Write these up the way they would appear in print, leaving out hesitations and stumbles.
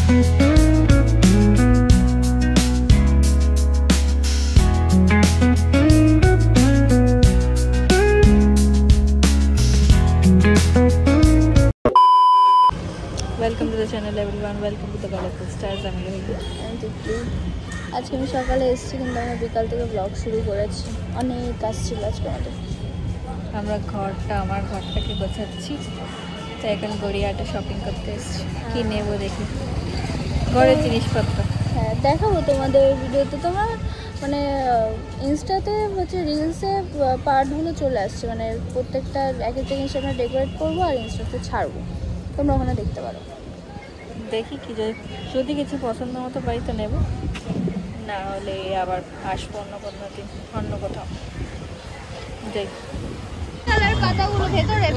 Welcome to the channel everyone, welcome to the colourful stars. আমি রোহিত। আজকে আমি সকালে এসেছি কিন্তু আমি বিকাল থেকে ব্লগ শুরু করেছি। অনেক কাজ ছিল আজকে আমাদের। আমরা আমার ঘরটাকে গোছাচ্ছি, তাই এখন গড়িয়াহাটে শপিং করতে এসেছি। কি নেবো দেখি, ঘরের জিনিসপত্র। হ্যাঁ, দেখাবো তোমাদের ভিডিওতে। তোমার মানে ইনস্টাতে হচ্ছে রিলসে পার্টগুলো চলে আসছে, মানে প্রত্যেকটা এক একটা জিনিস আমরা ডেকোরেট করবো আর ইনস্টাতে ছাড়বো, তোমরা ওখানে দেখতে পারো। দেখি কি যদি কিছু পছন্দ মতো পাই তো নেব, না হলে আবার আসবো অন্য কোথাও। দেখ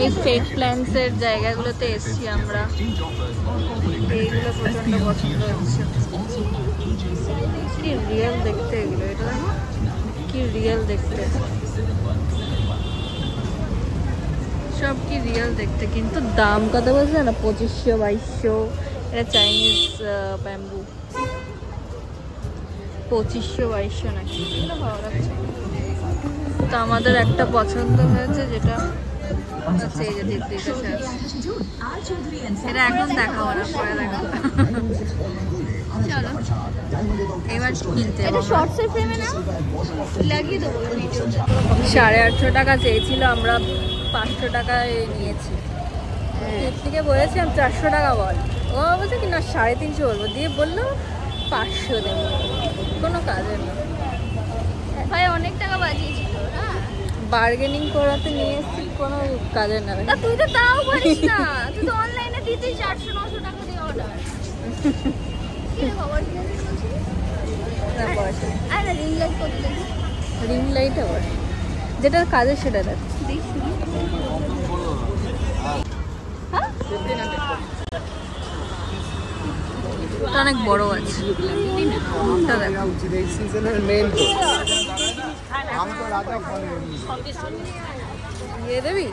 এই ফেক প্ল্যান্টসের জায়গাগুলোতে এসছি আমরা, এইগুলো প্রচণ্ড পছন্দ হচ্ছে। কি রিয়েল দেখতে এগুলো, এটা দেখো কি রিয়েল দেখতে, সব কি রিয়েল দেখতে, কিন্তু দাম কত বলছে না, 2500-2200। এটা চাইনিজ ব্যাম্বু, 2500-2200 নাকি, এগুলো ভালো লাগছে। তো আমাদের একটা পছন্দ হয়েছে, যেটা হচ্ছে এই যে দীপ্তির কাছে আছে। এটা এখন দেখাবো না, পরে দেখাবো। চলো এবার কিনতে। এটা শর্টসের ফ্রেমে না লাগিয়ে দেবো। 850 টাকা চেয়েছিল, আমরা 500 টাকায় নিয়েছি। দীপ্তিকে বলেছিলাম 400 টাকা বল, ও বলছে কি না 350 বলবো, দিয়ে বললো 500 দেবো। কোনো কাজের না ভাই, অনেক টাকা বাজিয়েছিল না, বার্গেনিং করাতে নিয়ে এসেছি, কোনো কাজের না। তুই তো তাও পারিস না, তুই তো অনলাইনে দিতেই 400-900 টাকা দিয়ে অর্ডার। রিং লাইট করতে দেখি, রিং লাইট আবার যেটার কাজে সেটা দেখ। অনেক বড় আছে, দিয়ে দেবি।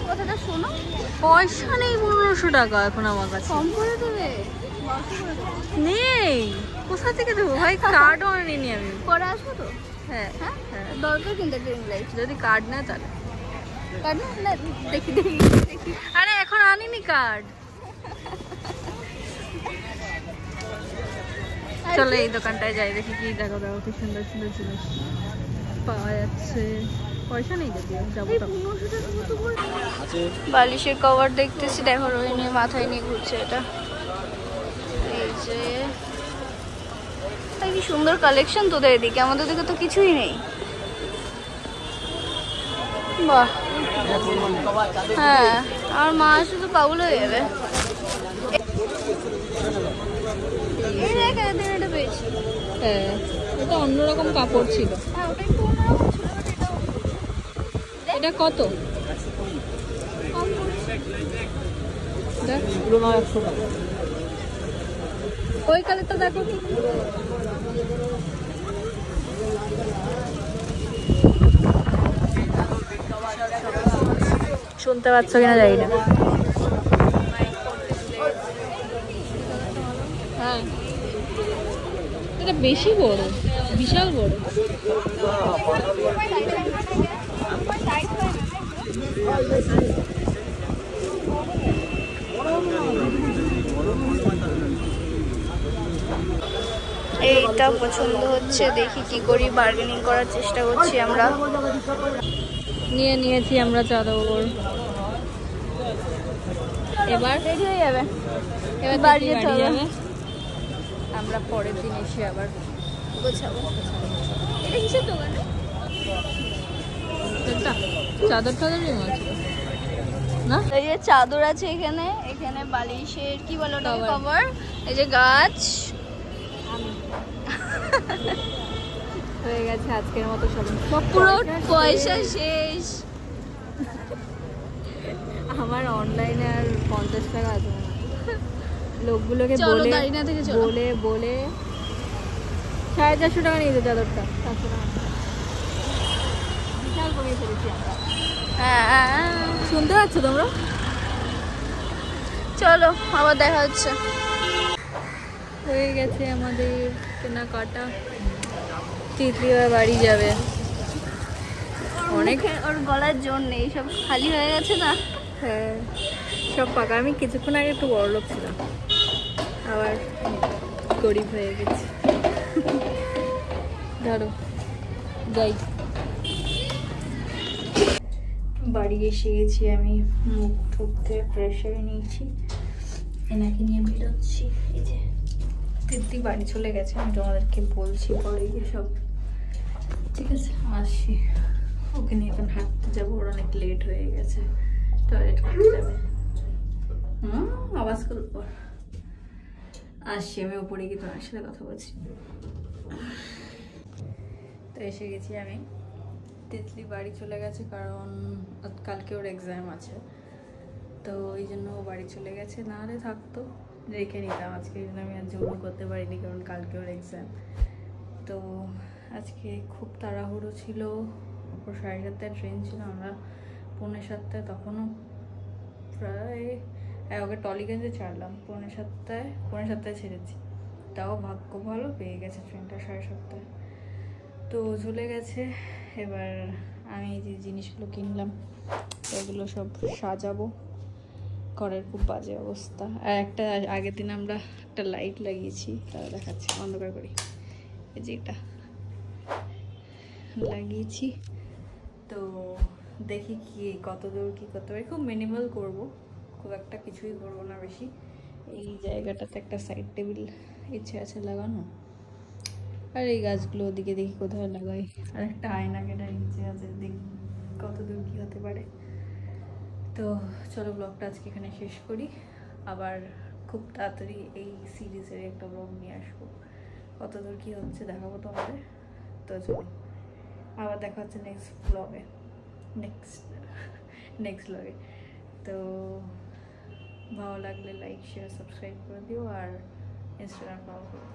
কথাটা শোনো, পয়সা নেই 1500 টাকা এখন আমার কাছে। কম করে দেবে? নেই, কোথা থেকে দেবো ভাই, কার্ডও আনিনি আমি। পরে আসবো তো। হ্যাঁ হ্যাঁ, দরকার কিন্তু রিং লাইট। যদি কার্ড নেয় তাহলে কার্ড না, দেখি দেখি। আরে এখন আনিনি কার্ড। চলো এই দোকানটায় যাই, দেখি কি দেখো কি সুন্দর সুন্দর জিনিস পাওয়া যাচ্ছে। পয়সা নেই যদিও, যাবো। বালিশের কভার দেখতেছি, দেখো রোহিণীর মাথায় নিয়ে ঘুরছে এটা। এই যে কি সুন্দর কালেকশন তোদের এদিকে, আমাদের দিকে তো কিছুই নেই। বাহ, হ্যাঁ, আর মা শুধু পাগল হয়ে যাবে। এটা পেয়েছি। হ্যাঁ, এটা অন্যরকম কাপড় ছিল। হ্যাঁ, ওটা একটু অন্যরকম ছিল। এটা কত? ওই কালারটা দেখো, শুনতে পাচ্ছ কিনা জানি না। হ্যাঁ, এটা বেশি বড়, বিশাল বড়। এইটা পছন্দ হচ্ছে, দেখি কি করি, বার্গেনিং করার চেষ্টা করছি আমরা। নিয়েছি আমরা চাদর। এবার রেডি হয়ে যাবে, এবার বাড়ি যাবে। আমরা পরের দিন এসে আবার গোছাবো। এটা কিসের দোকান? চাদর টাদরই আছে না? এই যে চাদর আছে এখানে, এখানে বালিশের কি বলো ওটা, কভার। এই যে গাছ। হয়ে গেছে আজকের মতো শপিং, পুরো পয়সা শেষ। আমার অনলাইনে আর 50 টাকা আছে। লোকগুলোকে বলে 450 টাকা নিয়েছে চাদরটা, 400 টাকা বিশাল কমিয়ে ফেলেছি আমরা। হ্যাঁ, শুনতে পাচ্ছ তোমরা? চলো আবার দেখা হচ্ছে। হয়ে গেছে আমাদের কেনাকাটা, তিতলি এবার বাড়ি যাবে। অনেক ওর গলার জোর নেই, সব খালি হয়ে গেছে না। হ্যাঁ সব পাকা। আমি কিছুক্ষণ আগে একটু বড়লোক ছিলাম, আবার গরিব হয়ে গেছি। ধরো যাই। বাড়ি এসে গেছি আমি, মুখ ঠুকতে ফ্রেশ হয়ে নিয়েছি, এনাকে নিয়ে বেরোচ্ছি। এই যে তিতলি বাড়ি চলে গেছে, আমি তোমাদেরকে বলছি পরে গিয়ে সব, ঠিক আছে? আসছি, ওকে নিয়ে এখন হাঁটতে যাবো, ওর অনেক লেট হয়ে গেছে, টয়লেট করতে যাবে। আওয়াজ করবো পর। আসছি আমি উপরে গিয়ে তোমার সাথে কথা বলছি। তো এসে গেছি আমি, তিতলি বাড়ি চলে গেছে কারণ কালকে ওর এক্সাম আছে, তো ওই জন্য ও বাড়ি চলে গেছে। না হলে থাকতো, রেখে নিতাম আজকে, এই জন্য আমি আর জন্য করতে পারিনি কারণ কালকে ওর এক্সাম। তো আজকে খুব তাড়াহুড়ো ছিল, ওর 7:30টায় ট্রেন ছিল, আমরা 6:45টায়, তখনও প্রায় ওকে টলিগঞ্জে ছাড়লাম 6:45টায় ছেড়েছি, তাও ভাগ্য ভালো পেয়ে গেছে ট্রেনটা 7:30টায়। তো চলে গেছে। এবার আমি যে জিনিসগুলো কিনলাম এগুলো সব সাজাবো, ঘরের খুব বাজে অবস্থা। আর একটা আগের দিন আমরা একটা লাইট লাগিয়েছি, তারা দেখাচ্ছে, অন্ধকার করি, এই যে এটা লাগিয়েছি। তো দেখি কি কত দূর কী করতে পারি, খুব মিনিমাল করব, খুব একটা কিছুই করবো না বেশি। এই জায়গাটাতে একটা সাইড টেবিল ইচ্ছে আছে লাগানো, আর এই গাছগুলো ওদিকে দেখি কোথায় লাগাই, আর একটা আয়না কেটার ইচ্ছে আছে, দেখি কত দূর কী হতে পারে। তো চলো ব্লগটা আজকে এখানে শেষ করি, আবার খুব তাড়াতাড়ি এই সিরিজের একটা ব্লগ নিয়ে আসবো, কত দূর কী হচ্ছে দেখাবো তোমাদের। তো চলো আবার দেখা হচ্ছে নেক্সট ব্লগে, নেক্সট ব্লগে। তো ভালো লাগলে লাইক শেয়ার সাবস্ক্রাইব করে দিও, আর ইনস্টাগ্রাম ফলো করো।